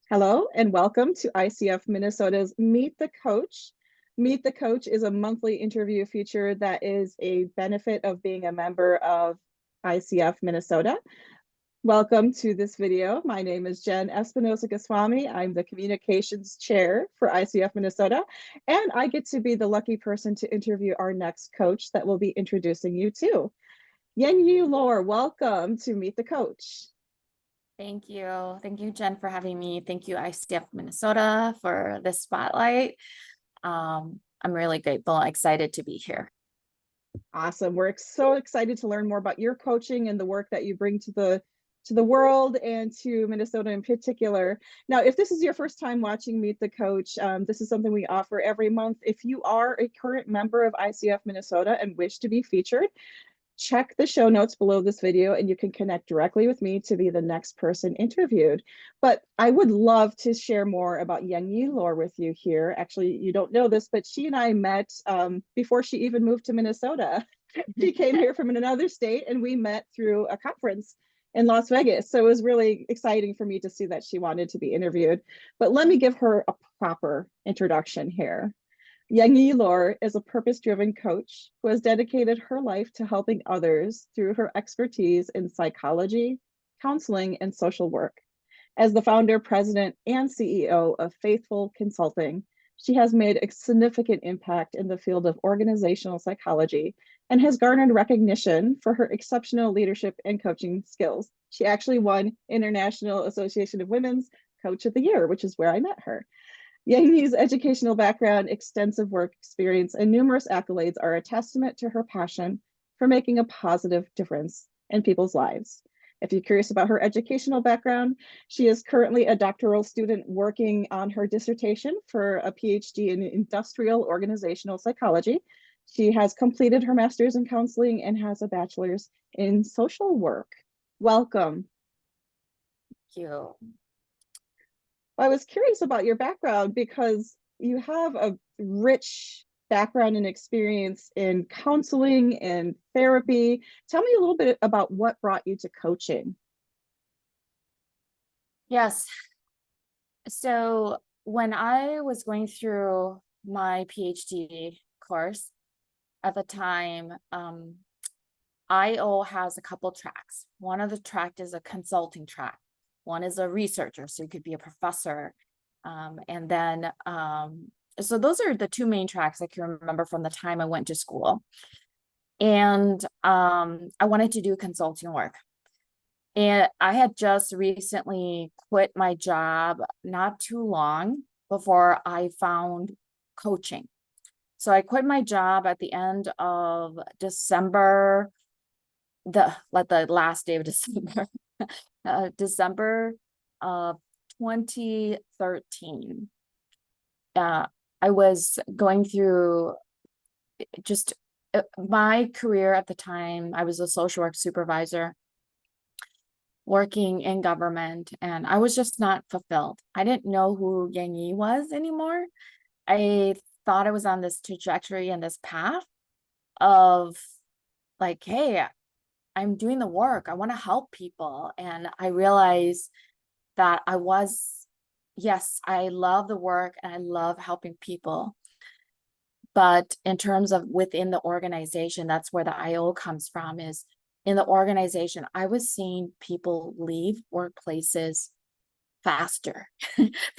Hello and welcome to ICF Minnesota's Meet the Coach. Meet the Coach is a monthly interview feature that is a benefit of being a member of ICF Minnesota. Welcome to this video. My name is Jenn Espinosa-Goswami. I'm the communications chair for ICF Minnesota, and I get to be the lucky person to interview our next coach that we'll be introducing you to. Yengyee Lor, welcome to Meet the Coach. Thank you. Thank you, Jen, for having me. Thank you, ICF Minnesota, for this spotlight. I'm really grateful, excited to be here. Awesome. We're so excited to learn more about your coaching and the work that you bring to the world and to Minnesota in particular. Now, if this is your first time watching Meet the Coach, this is something we offer every month. If you are a current member of ICF Minnesota and wish to be featured, check the show notes below this video and you can connect directly with me to be the next person interviewed. But I would love to share more about Yengyee Lor with you here. Actually, you don't know this, but she and I met before she even moved to Minnesota. She came here from another state and we met through a conference in Las Vegas. So it was really exciting for me to see that she wanted to be interviewed. But let me give her a proper introduction here. Yengyee Lor is a purpose-driven coach who has dedicated her life to helping others through her expertise in psychology, counseling, and social work. As the founder, president, and CEO of Faithful Consulting, she has made a significant impact in the field of organizational psychology and has garnered recognition for her exceptional leadership and coaching skills. She actually won International Association of Women's Coach of the Year, which is where I met her. Yengyee's educational background, extensive work experience, and numerous accolades are a testament to her passion for making a positive difference in people's lives. If you're curious about her educational background, she is currently a doctoral student working on her dissertation for a PhD in industrial organizational psychology. She has completed her master's in counseling and has a bachelor's in social work. Welcome. Thank you. I was curious about your background because you have a rich background and experience in counseling and therapy. Tell me a little bit about what brought you to coaching. Yes. So when I was going through my PhD course at the time, IO has a couple tracks. One of the tracks is a consulting track. One is a researcher, so you could be a professor. And then, so those are the two main tracks I can remember from the time I went to school. And I wanted to do consulting work. And I had just recently quit my job not too long before I found coaching. So I quit my job at the end of December, the last day of December. December of 2013. I was going through just my career at the time. I was a social work supervisor working in government, and I was just not fulfilled. I didn't know who Yengyee was anymore. I thought I was on this trajectory and this path of like, hey, I'm doing the work. I want to help people. And I realized that yes, I love the work and I love helping people. But in terms of within the organization, that's where the IO comes from, is in the organization, I was seeing people leave workplaces faster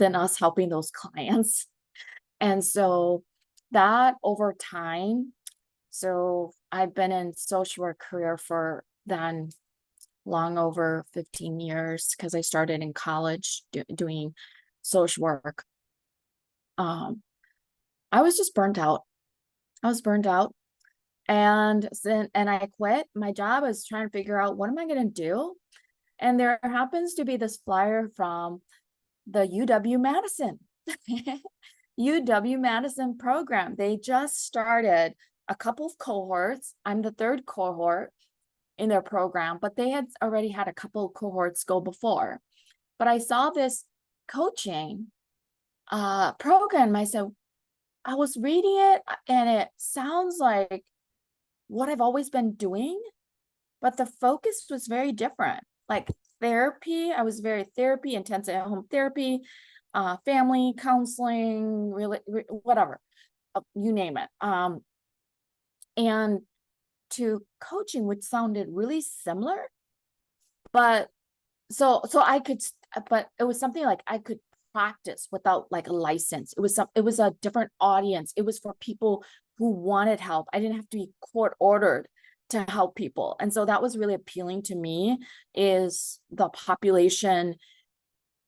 than us helping those clients. And so that over time, so I've been in social work career for then long over 15 years because I started in college doing social work. I was just burnt out. I was burnt out. And I quit my job. I was trying to figure out what am I going to do? And there happens to be this flyer from the UW-Madison. UW-Madison program. They just started a couple of cohorts. I'm the third cohort in their program, but they had already had a couple of cohorts go before. But I saw this coaching program. I was reading it and it sounds like what I've always been doing, but the focus was very different. Like therapy. I was very therapy, intensive at home therapy, family counseling, really, whatever, you name it. And to coaching, which sounded really similar, but so I could, but it was something like I could practice without like a license. It was a different audience. It was for people who wanted help. I didn't have to be court ordered to help people. And so that was really appealing to me, is the population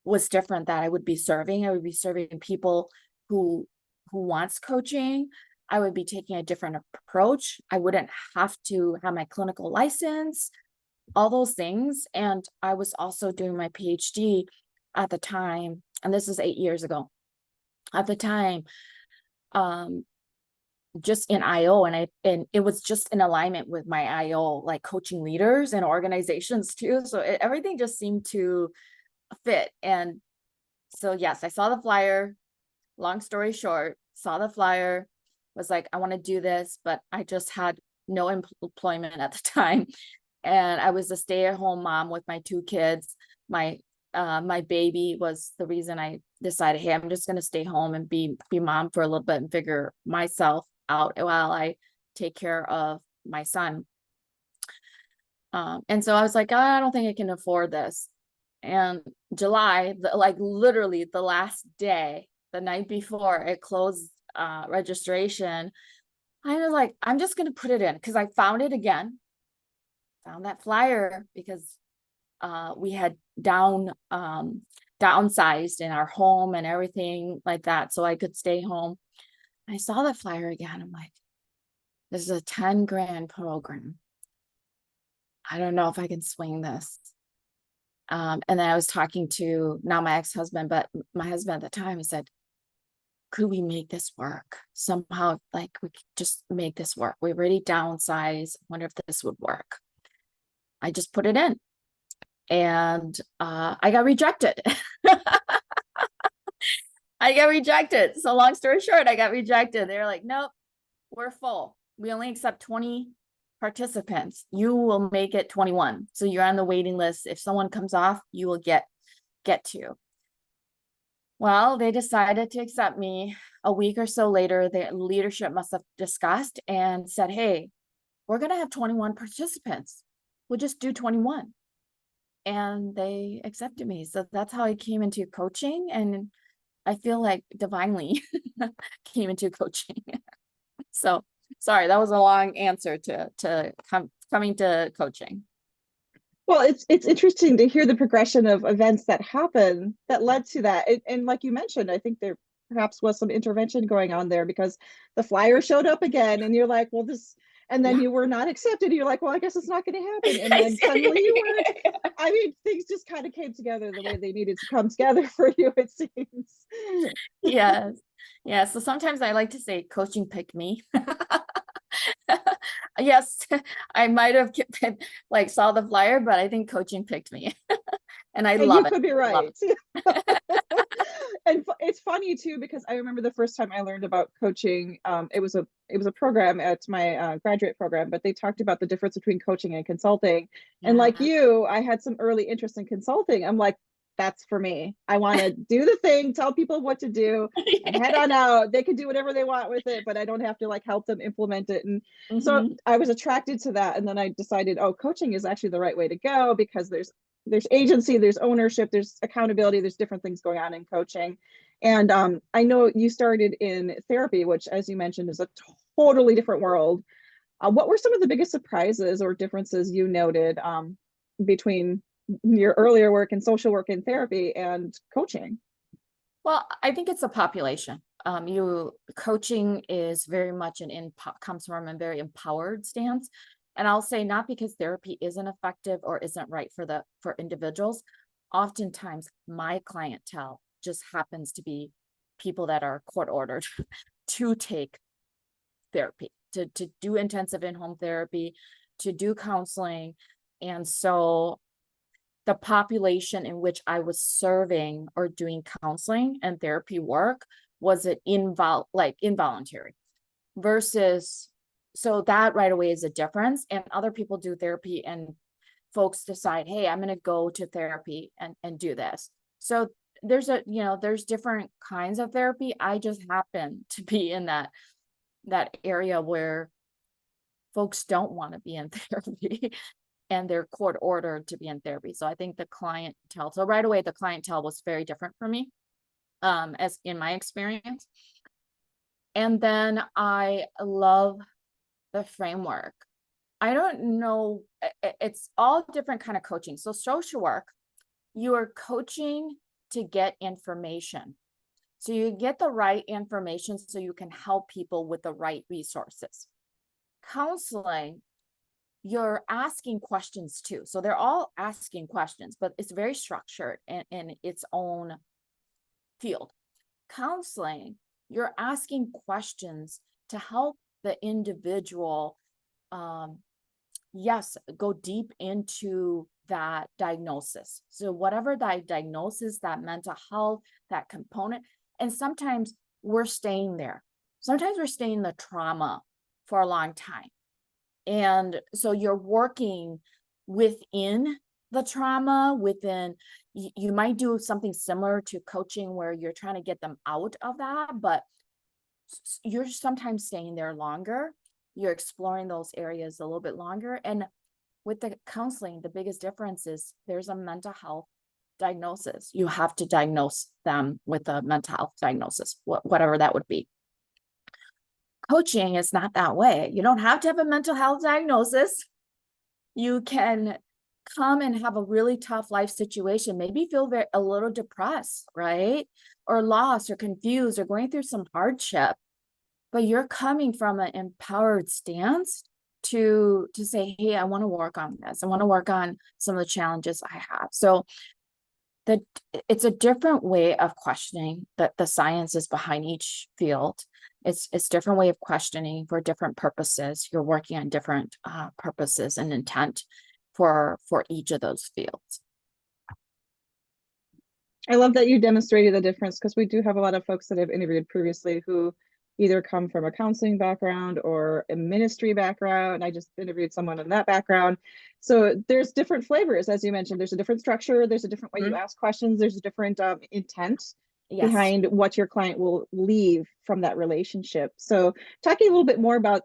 was different that I would be serving. I would be serving people who wants coaching. I would be taking a different approach. I wouldn't have to have my clinical license, all those things. And I was also doing my PhD at the time, and this is 8 years ago. At the time, just in IO, and it was just in alignment with my IO, like coaching leaders and organizations too. So everything just seemed to fit. And so yes, I saw the flyer. Long story short, saw the flyer, was like, I want to do this, but I just had no employment at the time. And I was a stay-at-home mom with my 2 kids. My baby was the reason I decided, hey, I'm just going to stay home and be mom for a little bit and figure myself out while I take care of my son. And so I was like, I don't think I can afford this. And July, like literally the last day, the night before it closed registration, I was like, I'm just going to put it in, because I found it again. Found that flyer because we had downsized in our home and everything like that, so I could stay home. I saw the flyer again. I'm like, this is a 10 grand program. I don't know if I can swing this. And then I was talking to now my ex-husband, but my husband at the time, he said, could we make this work somehow? Like, we could just make this work. We already downsized. Wonder if this would work. I just put it in, and I got rejected. I got rejected. So long story short, I got rejected. They're like, nope, we're full. We only accept 20 participants. You will make it 21. So you're on the waiting list. If someone comes off, you will get to. Well, they decided to accept me. A week or so later, the leadership must have discussed and said, hey, we're going to have 21 participants. We'll just do 21. And they accepted me. So that's how I came into coaching. And I feel like divinely came into coaching. So sorry, that was a long answer to coming to coaching. Well, it's interesting to hear the progression of events that happen that led to that. And like you mentioned, I think there perhaps was some intervention going on there, because the flyer showed up again and you're like, well, this, and then you were not accepted. You're like, well, I guess it's not going to happen. And then suddenly you were, I mean, things just kind of came together the way they needed to come together for you, it seems. Yes. Yeah. So sometimes I like to say coaching picked me. Yes, I might have like saw the flyer, but I think coaching picked me. And I love you it. could be right. And it's funny too, because I remember the first time I learned about coaching, it was a program at my graduate program, but they talked about the difference between coaching and consulting. And like you, I had some early interest in consulting. I'm like, that's for me. I want to do the thing, tell people what to do, and head on out. They can do whatever they want with it, but I don't have to like help them implement it. And so I was attracted to that. And then I decided, oh, coaching is actually the right way to go, because there's agency, there's ownership, there's accountability, there's different things going on in coaching. And I know you started in therapy, which, as you mentioned, is a totally different world. What were some of the biggest surprises or differences you noted between your earlier work in social work and therapy and coaching? Well, I think it's a population. Coaching is very much comes from a very empowered stance. And I'll say, not because therapy isn't effective or isn't right for individuals. Oftentimes my clientele just happens to be people that are court ordered to take therapy, to do intensive in-home therapy, to do counseling. And so the population in which I was serving or doing counseling and therapy work was it involuntary versus, so that right away is a difference. And other people do therapy and folks decide, hey, I'm going to go to therapy and do this. So there's different kinds of therapy. I just happen to be in that area where folks don't want to be in therapy and they're court ordered to be in therapy. So I think so right away, the clientele was very different for me, as in my experience. And then I love the framework. I don't know, it's all different kind of coaching. So social work, you are coaching to get information. So you get the right information so you can help people with the right resources. Counseling, you're asking questions too. So they're all asking questions, but it's very structured in its own field. Counseling, you're asking questions to help the individual, go deep into that diagnosis. So whatever that diagnosis, that mental health, that component, and sometimes we're staying there. Sometimes we're staying in the trauma for a long time. And so you're working within the trauma, you might do something similar to coaching where you're trying to get them out of that, but you're sometimes staying there longer. You're exploring those areas a little bit longer. And with the counseling, the biggest difference is there's a mental health diagnosis. You have to diagnose them with a mental health diagnosis, whatever that would be. Coaching is not that way. You don't have to have a mental health diagnosis. You can come and have a really tough life situation, maybe feel a little depressed, right? Or lost or confused or going through some hardship, but you're coming from an empowered stance to say, hey, I want to work on this. I want to work on some of the challenges I have. So it's a different way of questioning that the science is behind each field. It's different way of questioning for different purposes. You're working on different purposes and intent for each of those fields. I love that you demonstrated the difference, because we do have a lot of folks that I've interviewed previously who either come from a counseling background or a ministry background. I just interviewed someone in that background. So there's different flavors, as you mentioned. There's a different structure. There's a different way you ask questions. There's a different intent behind what your client will leave from that relationship. So talking a little bit more about,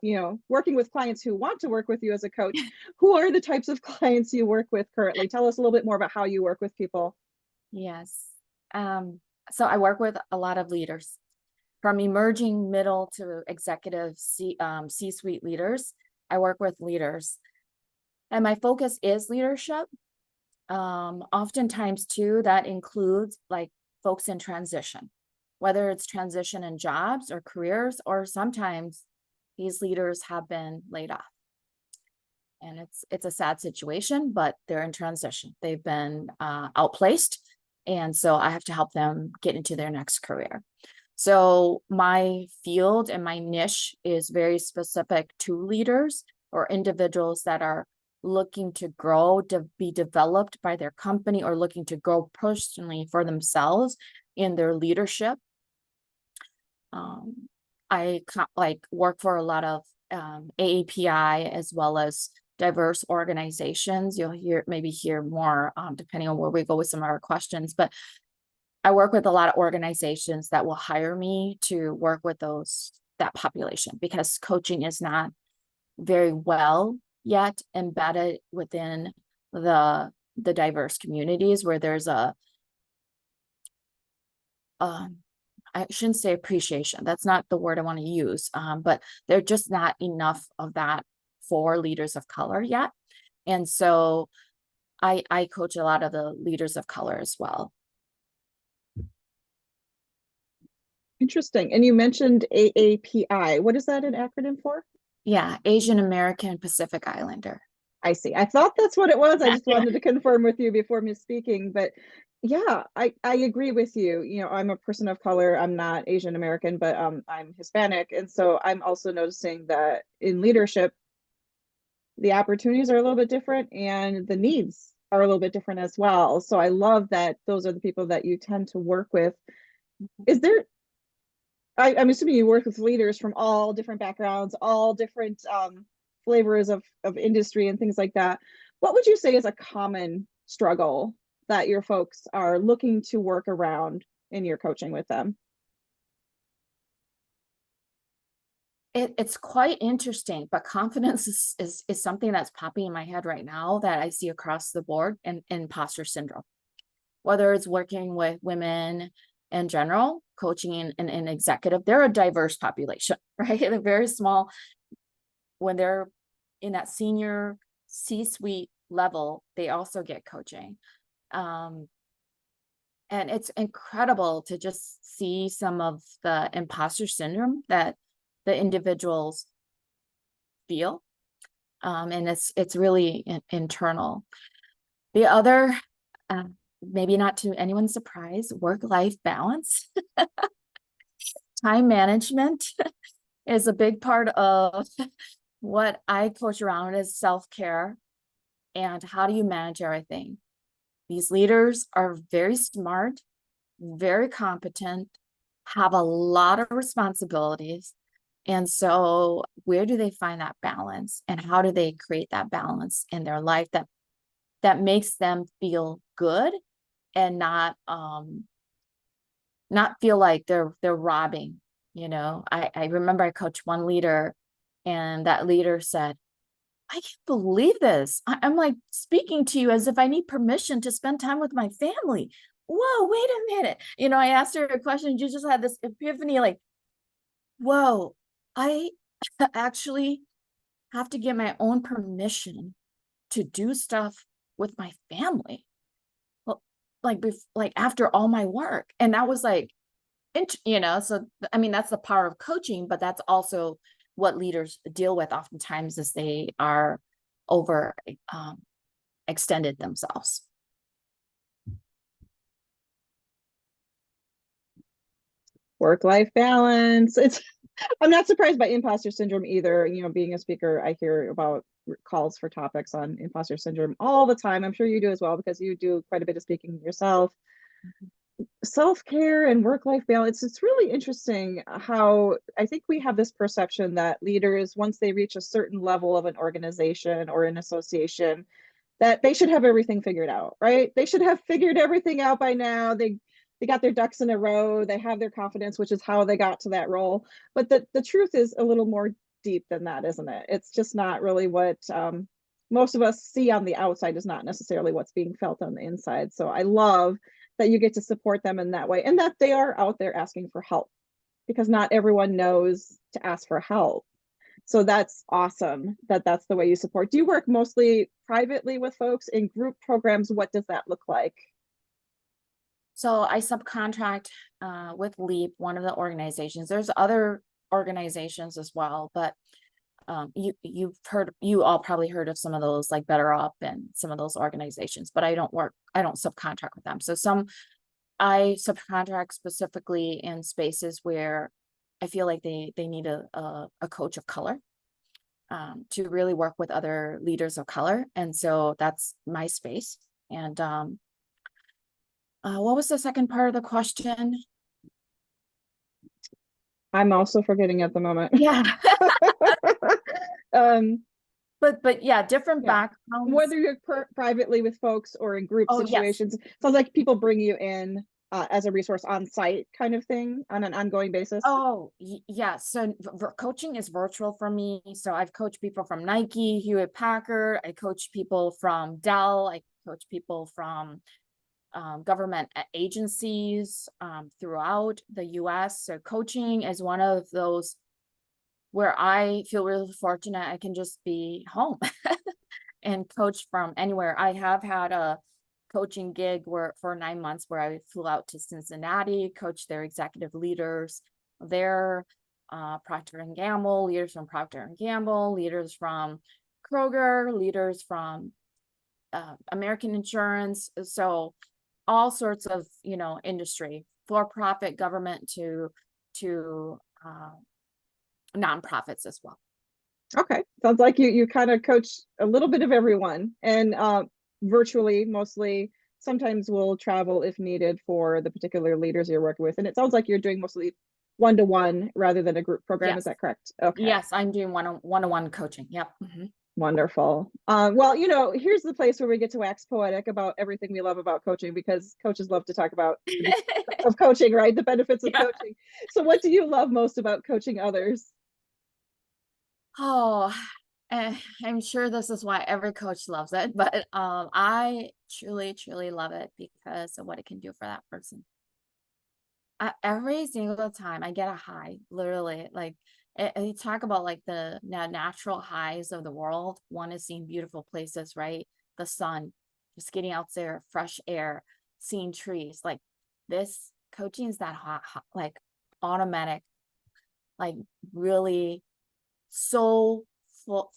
working with clients who want to work with you as a coach, who are the types of clients you work with currently? Tell us a little bit more about how you work with people. Yes. So I work with a lot of leaders, from emerging middle to executive C-suite leaders. I work with leaders, and my focus is leadership. Oftentimes too, that includes like folks in transition, whether it's transition in jobs or careers, or sometimes these leaders have been laid off. And it's a sad situation, but they're in transition. They've been outplaced. And so I have to help them get into their next career. So my field and my niche is very specific to leaders or individuals that are looking to grow, to be developed by their company, or looking to grow personally for themselves in their leadership. I work for a lot of AAPI as well as diverse organizations. You'll maybe hear more depending on where we go with some of our questions, but I work with a lot of organizations that will hire me to work with that population, because coaching is not very well yet embedded within the diverse communities, where there's I shouldn't say appreciation. That's not the word I want to use. But there's just not enough of that for leaders of color yet. And so I coach a lot of the leaders of color as well. Interesting. And you mentioned AAPI. What is that an acronym for? Yeah, Asian American Pacific Islander. I see. I thought that's what it was. I just wanted to confirm with you before misspeaking. But yeah, I agree with you. I'm a person of color. I'm not Asian American, but I'm Hispanic. And so I'm also noticing that in leadership, the opportunities are a little bit different and the needs are a little bit different as well. So I love that those are the people that you tend to work with. Is there, I'm assuming you work with leaders from all different backgrounds, all different flavors of industry and things like that. what would you say is a common struggle that your folks are looking to work around in your coaching with them? It's quite interesting, but confidence is something that's popping in my head right now that I see across the board in imposter syndrome. Whether it's working with women in general, coaching and executive, they're a diverse population, right? They're very small. When they're in that senior C-suite level, they also get coaching. And it's incredible to just see some of the imposter syndrome that the individuals feel. And it's really internal. The other, maybe not to anyone's surprise, work-life balance. Time management is a big part of what I coach around is self-care and how do you manage everything. These leaders are very smart, very competent, have a lot of responsibilities. And so where do they find that balance, and how do they create that balance in their life that makes them feel good and not feel like they're robbing, you know? I remember I coached one leader, and that leader said, I can't believe this. I'm like speaking to you as if I need permission to spend time with my family. Whoa, wait a minute. You know, I asked her a question, and you just had this epiphany like, whoa, I actually have to get my own permission to do stuff with my family. Well, like after all my work. And that was like, you know, so I mean, that's the power of coaching, but that's also what leaders deal with oftentimes as they are over extended themselves. Work-life balance. I'm not surprised by imposter syndrome either. You know, being a speaker, I hear about calls for topics on imposter syndrome all the time. I'm sure you do as well, because you do quite a bit of speaking yourself. Self-care and work-life balance, it's really interesting how I think we have this perception that leaders, once they reach a certain level of an organization or an association, that they should have everything figured out, right? They should have figured everything out by now. They got their ducks in a row. They have their confidence, which is how they got to that role. But the truth is a little more deep than that, isn't it? It's just not really what most of us see on the outside is not necessarily what's being felt on the inside. So I love that you get to support them in that way, and that they are out there asking for help, because not everyone knows to ask for help. So that's awesome that that's the way you support. Do you work mostly privately with folks in group programs? What does that look like? So I subcontract with LEAP, one of the organizations. There's other organizations as well, but you all probably heard of some of those, like Better Up and some of those organizations, but I don't subcontract with them. So I subcontract specifically in spaces where I feel like they need a coach of color to really work with other leaders of color. And so that's my space. And what was the second part of the question? I'm also forgetting at the moment. Yeah. um, but yeah, different backgrounds. Whether you're privately with folks or in group situations, yes. Sounds like people bring you in as a resource on site kind of thing on an ongoing basis. Oh, yeah. So coaching is virtual for me. So I've coached people from Nike, Hewlett Packard. I coach people from Dell. I coach people from government agencies throughout the US. So coaching is one of those where I feel really fortunate. I can just be home and coach from anywhere. I have had a coaching gig for 9 months where I flew out to Cincinnati, coached their executive leaders there, Procter & Gamble, leaders from Procter & Gamble, leaders from Kroger, leaders from American Insurance. So all sorts of, you know, industry, for-profit, government to nonprofits as well. Okay, sounds like you kind of coach a little bit of everyone, and virtually mostly. Sometimes we'll travel if needed for the particular leaders you're working with, and it sounds like you're doing mostly one-to-one rather than a group program. Yes. Is that correct? Okay. Yes, I'm doing one-on-one coaching. Yep. Mm-hmm. Wonderful. Well, here's the place where we get to wax poetic about everything we love about coaching, because coaches love to talk about of coaching, right? The benefits of Yeah. coaching. So what do you love most about coaching others? Oh, I'm sure this is why every coach loves it, but I truly, truly love it because of what it can do for that person. Every single time I get a high, literally, like you talk about like the natural highs of the world. One is seeing beautiful places, right? The sun, just getting out there, fresh air, seeing trees. Like this coaching is that like automatic, like really so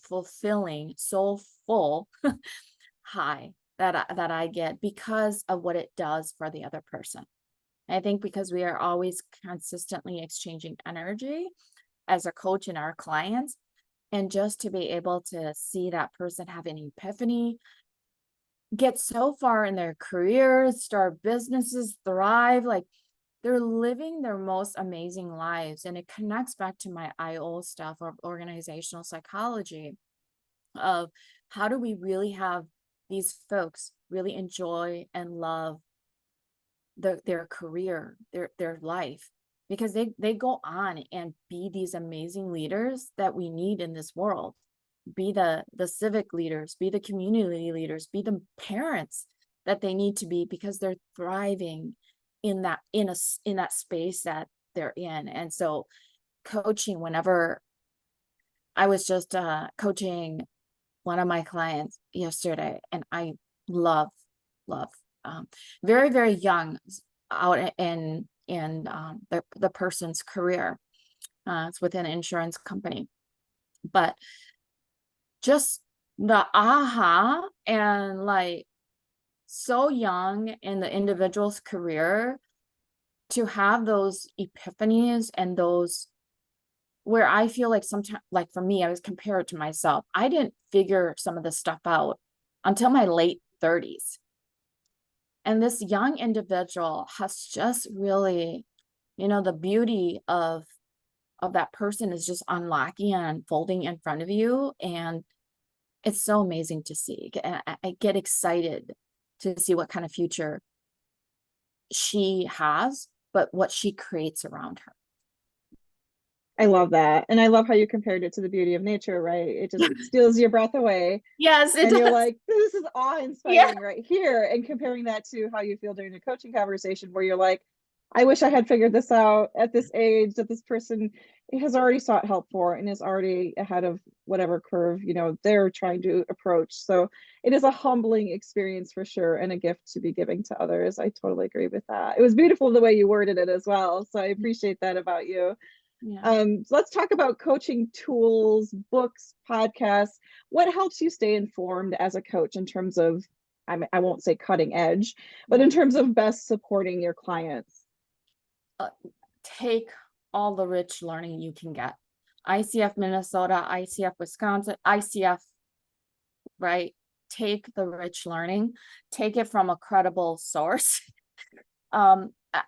fulfilling, so full high that I get because of what it does for the other person. I think because we are always consistently exchanging energy as a coach and our clients, and just to be able to see that person have an epiphany, get so far in their careers, start businesses, thrive, like they're living their most amazing lives. And it connects back to my IO stuff of organizational psychology of how do we really have these folks really enjoy and love their career, their life, because they go on and be these amazing leaders that we need in this world. Be the civic leaders, be the community leaders, be the parents that they need to be, because they're thriving in that space that they're in. And so coaching, whenever I was just coaching one of my clients yesterday, and I love love very, very young, out in the person's career. It's within an insurance company, but just the aha, and like so young in the individual's career to have those epiphanies, and those where I feel like sometimes, like for me, I was compared to myself. I didn't figure some of this stuff out until my late 30s. And this young individual has just really, the beauty of that person is just unlocking and unfolding in front of you. And it's so amazing to see. And I get excited to see what kind of future she has, but what she creates around her. I love that. And I love how you compared it to the beauty of nature, right? It just steals your breath away. Yes, it And you're does. like, this is Yeah. awe-inspiring right here. And comparing that to how you feel during a coaching conversation where you're like, I wish I had figured this out at this age, that this person has already sought help for and is already ahead of whatever curve, they're trying to approach. So it is a humbling experience for sure, and a gift to be giving to others. I totally agree with that. It was beautiful the way you worded it as well. So I appreciate that about you. Yeah. So let's talk about coaching tools, books, podcasts. What helps you stay informed as a coach in terms of, I won't say cutting edge, but in terms of best supporting your clients? Take all the rich learning you can get. ICF Minnesota, ICF Wisconsin, ICF, right? Take the rich learning, take it from a credible source.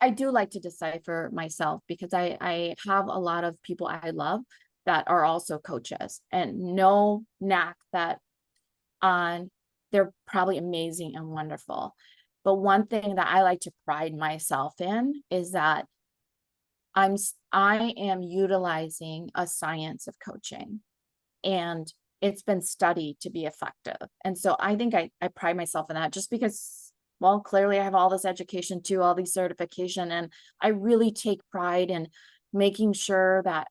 I do like to decipher myself, because I have a lot of people I love that are also coaches, and no knack that on they're probably amazing and wonderful. But one thing that I like to pride myself in is that I am utilizing a science of coaching, and it's been studied to be effective. And so I think I pride myself in that, just because, well, clearly I have all this education too, all these certification, and I really take pride in making sure that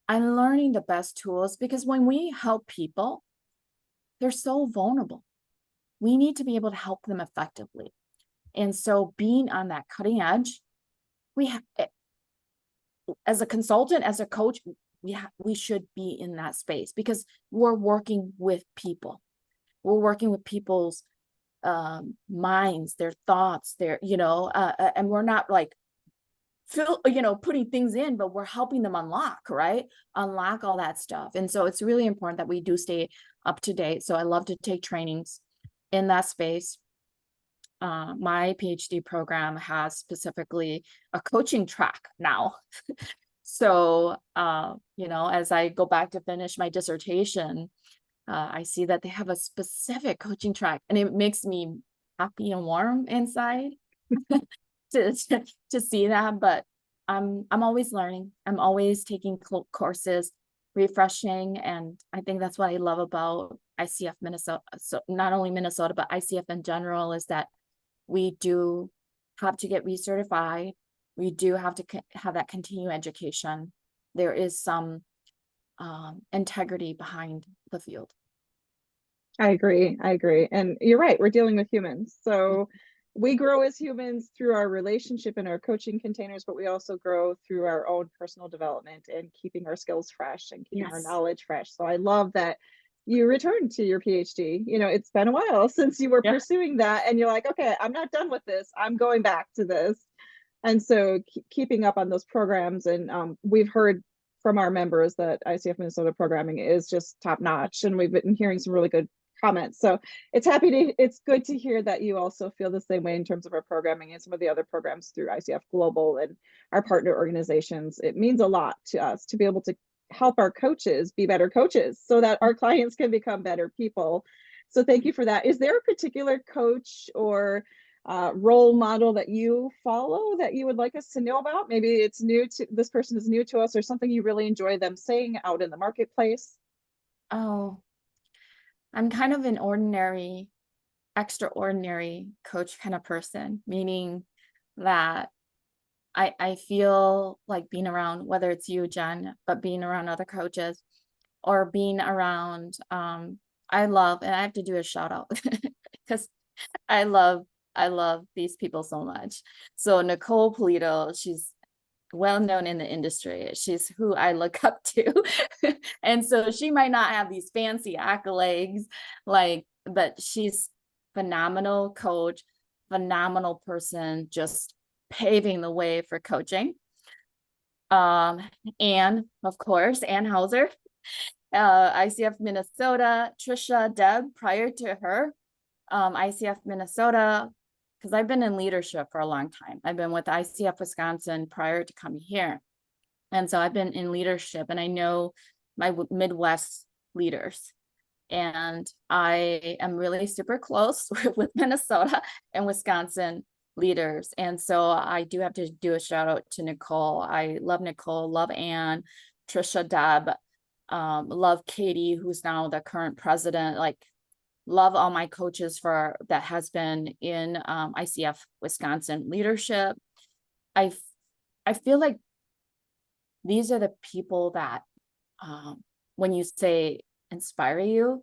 I'm learning the best tools, because when we help people, they're so vulnerable. We need to be able to help them effectively. And so being on that cutting edge, as a consultant, as a coach, we should be in that space, because we're working with people. We're working with people's minds, their thoughts, and we're not like putting things in, but we're helping them unlock all that stuff. And so it's really important that we do stay up to date. So I love to take trainings in that space. My PhD program has specifically a coaching track now. So, as I go back to finish my dissertation, I see that they have a specific coaching track, and it makes me happy and warm inside to see that. But I'm always learning. I'm always taking courses, refreshing, and I think that's what I love about ICF Minnesota. So not only Minnesota, but ICF in general, is that we do have to get recertified. We do have to have that continuing education. There is some integrity behind the field. I agree. And you're right. We're dealing with humans. So we grow as humans through our relationship and our coaching containers, but we also grow through our own personal development and keeping our skills fresh and keeping our knowledge fresh. So I love that you returned to your PhD. You know, it's been a while since you were pursuing that, and you're like, okay, I'm not done with this. I'm going back to this. And so keeping up on those programs. And we've heard from our members that ICF Minnesota programming is just top notch. And we've been hearing some really good comments. So it's good to hear that you also feel the same way in terms of our programming and some of the other programs through ICF Global and our partner organizations. It means a lot to us to be able to help our coaches be better coaches so that our clients can become better people. So thank you for that. Is there a particular coach or role model that you follow that you would like us to know about? Maybe it's new to this person is new to us, or something you really enjoy them saying out in the marketplace? Oh, I'm kind of an ordinary, extraordinary coach kind of person, meaning that I feel like being around, whether it's you, Jen, but being around other coaches or being around, I love, and I have to do a shout out because I love these people so much. So Nicole Polito, she's well known in the industry. She's who I look up to. And so she might not have these fancy accolades, but she's phenomenal coach, phenomenal person, just paving the way for coaching. And of course, Ann Hauser, ICF Minnesota, Trisha, Deb, prior to her, ICF Minnesota, because I've been in leadership for a long time. I've been with ICF Wisconsin prior to coming here. And so I've been in leadership, and I know my Midwest leaders. And I am really super close with Minnesota and Wisconsin leaders. And so I do have to do a shout out to Nicole. I love Nicole, love Ann, Trisha, Deb, love Katie, who's now the current president. Like, love all my coaches that has been in ICF Wisconsin leadership. I feel like these are the people that when you say inspire you,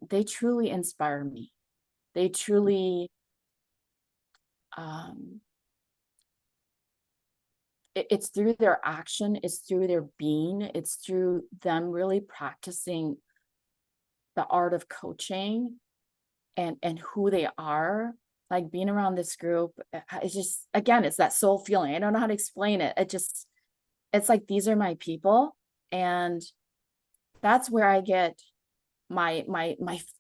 they truly inspire me. They truly, it's through their action, it's through their being, it's through them really practicing the art of coaching and who they are. Like, being around this group, it's just, again, it's that soul feeling. I don't know how to explain it. It's like, these are my people, and that's where I get my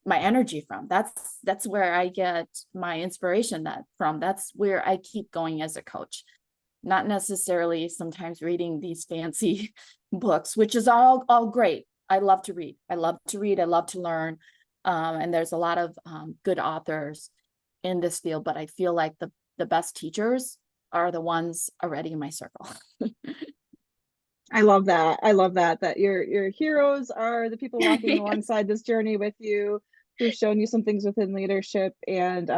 energy from. That's where I get my inspiration from. That's where I keep going as a coach. Not necessarily sometimes reading these fancy books, which is all great. I love to read. I love to learn. And there's a lot of good authors in this field, but I feel like the best teachers are the ones already in my circle. I love that your heroes are the people walking alongside this journey with you, who've shown you some things within leadership. And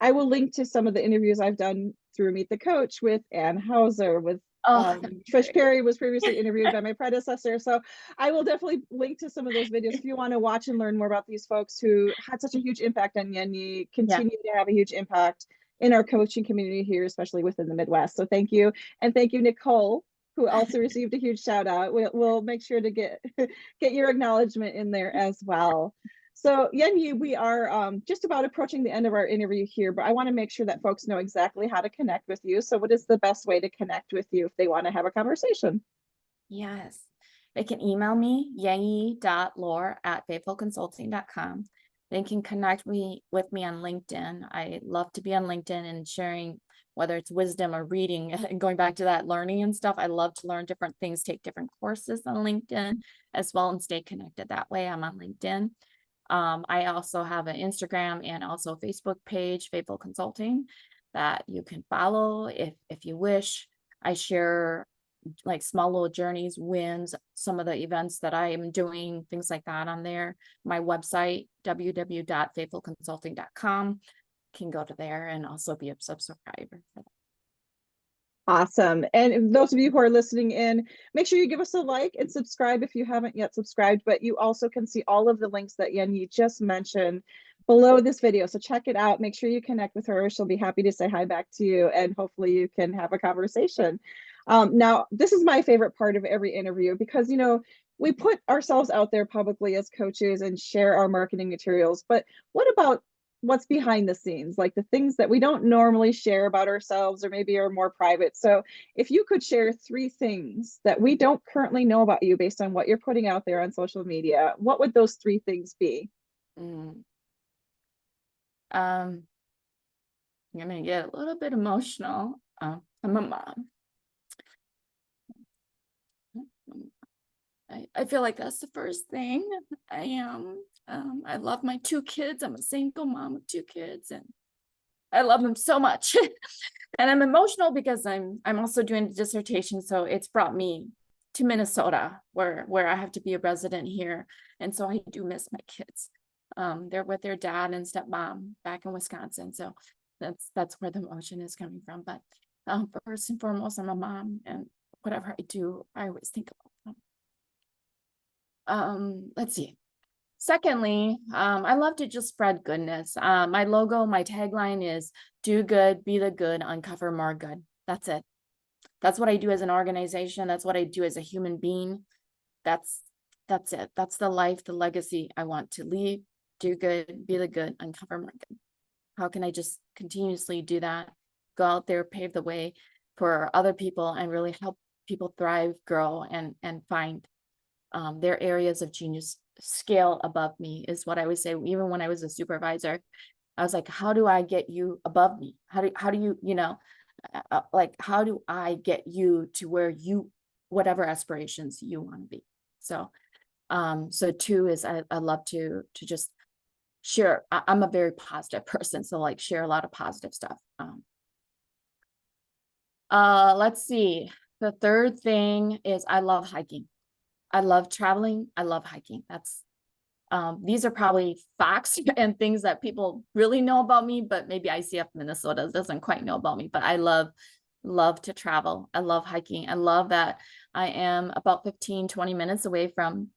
I will link to some of the interviews I've done through Meet the Coach with Ann Hauser, with Trish Perry was previously interviewed by my predecessor. So I will definitely link to some of those videos if you want to watch and learn more about these folks who had such a huge impact on Yengyee, continue to have a huge impact in our coaching community here, especially within the Midwest. So thank you. And thank you, Nicole, who also received a huge shout out. We'll make sure to get your acknowledgement in there as well. So Yengyee, we are just about approaching the end of our interview here, but I want to make sure that folks know exactly how to connect with you. So what is the best way to connect with you if they want to have a conversation? Yes, they can email me, yengyee.lor@faithfulconsulting.com. they can connect with me on LinkedIn. I love to be on LinkedIn and sharing, whether it's wisdom or reading and going back to that learning and stuff. I love to learn different things, take different courses on LinkedIn as well, and stay connected that way. I'm on LinkedIn. I also have an Instagram and also a Facebook page, Faithful Consulting, that you can follow if you wish. I share like small little journeys, wins, some of the events that I am doing, things like that on there. My website, www.faithfulconsulting.com, can go to there and also be a subscriber for that. Awesome. And those of you who are listening in, make sure you give us a like and subscribe if you haven't yet subscribed, but you also can see all of the links that Yengyee just mentioned below this video. So check it out. Make sure you connect with her. She'll be happy to say hi back to you, and hopefully you can have a conversation. Now, this is my favorite part of every interview because, you know, we put ourselves out there publicly as coaches and share our marketing materials, but what about what's behind the scenes, like the things that we don't normally share about ourselves or maybe are more private? So if you could share 3 things that we don't currently know about you based on what you're putting out there on social media, what would those 3 things be? I'm gonna get a little bit emotional. I'm a mom. I feel like that's the first thing. I am. I love my 2 kids. I'm a single mom of 2 kids, and I love them so much. And I'm emotional because I'm also doing a dissertation, so it's brought me to Minnesota, where I have to be a resident here, and so I do miss my kids. They're with their dad and stepmom back in Wisconsin, so that's where the emotion is coming from. But first and foremost, I'm a mom, and whatever I do, I always think about them. Let's see. Secondly, I love to just spread goodness. My logo, my tagline is do good, be the good, uncover more good. That's it. That's what I do as an organization. That's what I do as a human being. That's it. That's the life, the legacy I want to leave. Do good, be the good, uncover more good. How can I just continuously do that? Go out there, pave the way for other people, and really help people thrive, grow, and find their areas of genius. Scale above me is what I would say. Even when I was a supervisor, I was like, how do I get you above me? How do you, you know, like, how do I get you to where you, whatever aspirations you want to be? So, so 2 is I love to just share. I'm a very positive person, so like share a lot of positive stuff. Let's see. The third thing is I love hiking. I love traveling. I love hiking. That's these are probably facts and things that people really know about me, but maybe ICF Minnesota doesn't quite know about me. But I love to travel. I love hiking. I love that I am about 15-20 minutes away from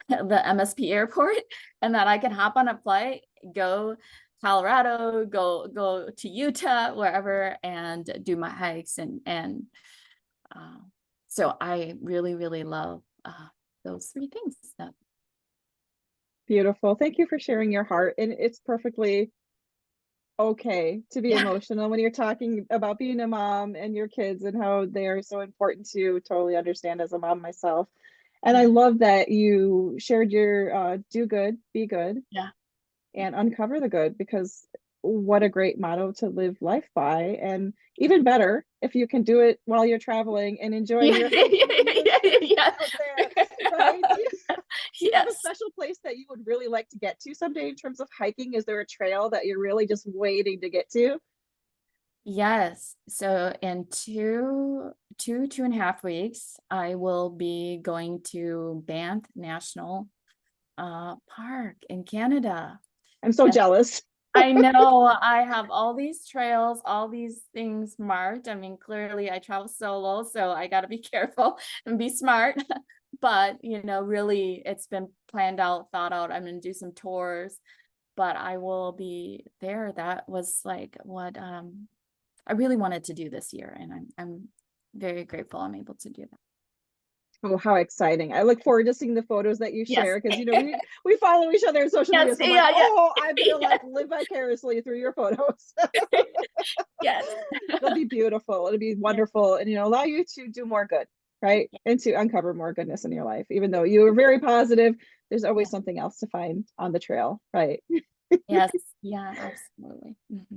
the MSP airport, and that I can hop on a flight, go Colorado, go to Utah, wherever, and do my hikes. And so I really love those 3 things. Beautiful. Thank you for sharing your heart. And it's perfectly okay to be emotional when you're talking about being a mom and your kids and how they are so important to you. Totally understand as a mom myself. And I love that you shared your do good, be good, and uncover the good, because what a great motto to live life by. And even better if you can do it while you're traveling and enjoying your right? Do you have a special place that you would really like to get to someday in terms of hiking? Is there a trail that you're really just waiting to get to? Yes. So in 2.5 weeks, I will be going to Banff National Park in Canada. I'm so jealous. I know I have all these trails, all these things marked. I mean, clearly I travel solo, so I got to be careful and be smart. But, you know, really it's been planned out, thought out. I'm going to do some tours, but I will be there. That was like what I really wanted to do this year, and I'm very grateful I'm able to do that. Oh, how exciting. I look forward to seeing the photos that you share, because you know we follow each other on social media. So I'm like, oh, I'm gonna like live vicariously through your photos. Yes. It'll be beautiful. It'll be wonderful, and you know, allow you to do more good, right? And to uncover more goodness in your life, even though you were very positive. there's always something else to find on the trail, right? Yes, yeah, absolutely.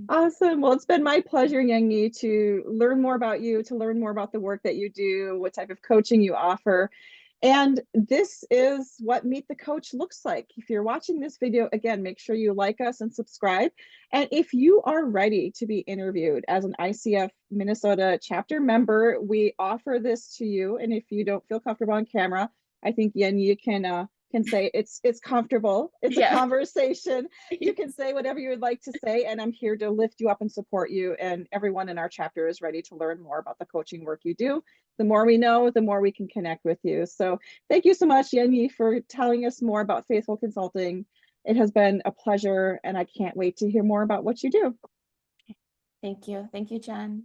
Awesome. Well, it's been my pleasure, Yengyee, to learn more about you, to learn more about the work that you do, what type of coaching you offer. And this is what Meet the Coach looks like. If you're watching this video, again, make sure you like us and subscribe. And if you are ready to be interviewed as an ICF Minnesota chapter member, we offer this to you. And if you don't feel comfortable on camera, I think Yengyee can say it's comfortable. It's a conversation. You can say whatever you would like to say, and I'm here to lift you up and support you. And everyone in our chapter is ready to learn more about the coaching work you do. The more we know, the more we can connect with you. So thank you so much, Yengyee, for telling us more about Faithful Consulting. It has been a pleasure, and I can't wait to hear more about what you do. Thank you. Thank you, Jen.